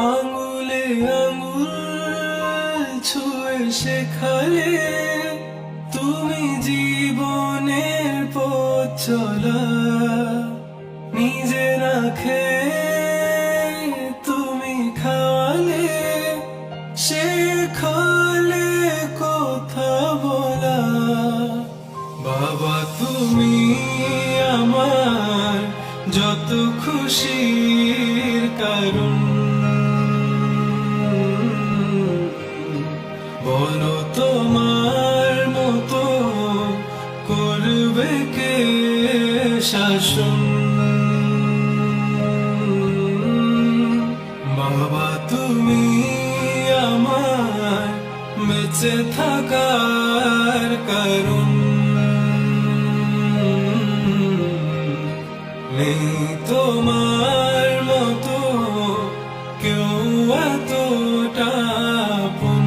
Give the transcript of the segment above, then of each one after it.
আঙুলে আঙুল ছুঁয়ে শেখালে তুমি জীবনের পথ চলা। নিজে না খেয়ে তুমি খাওয়ালে, শেখালে কথা বলা। বাবা তুমি আমার যত খুশির কারণ, বলো তোমার মতো করবে কে শাসন। বাবা তুমি আমার বেঁচে থাকার কারণ, নেই তোমার মতো কেউ এতটা আপন।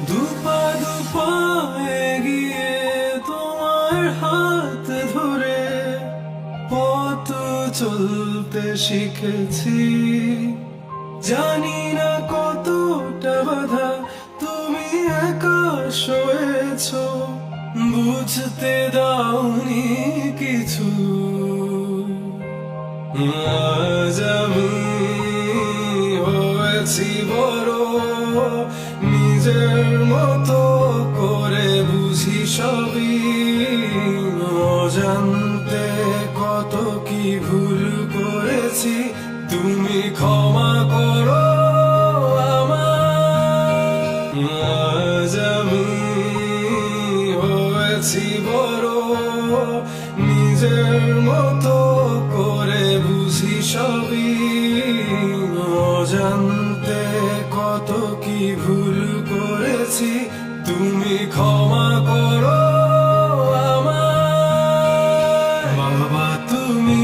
দুপা দুপা এগিয়ে তোমার হাত ধরে পথ চলতে শিখেছি। জানি না কতটা বাধা তুমি একা সয়েছ, বুঝতে দাওনি কিছু। আজ আমি হয়েছি বড়, নিজের মতো করে বুঝি সবই। অজান্তে কত কি ভুল করেছি, তুমি ক্ষমা করো আমায়। আজ আমি হয়েছি বড়, নিজের মতো করে বুঝি সবই। অজান্তে কত কি ভুল করেছি, তুমি ক্ষমা করো আমায়। বাবা তুমি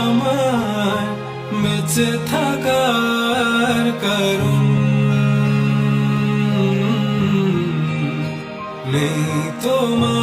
আমার বেঁচে থাকার কারণ, নেই তোমার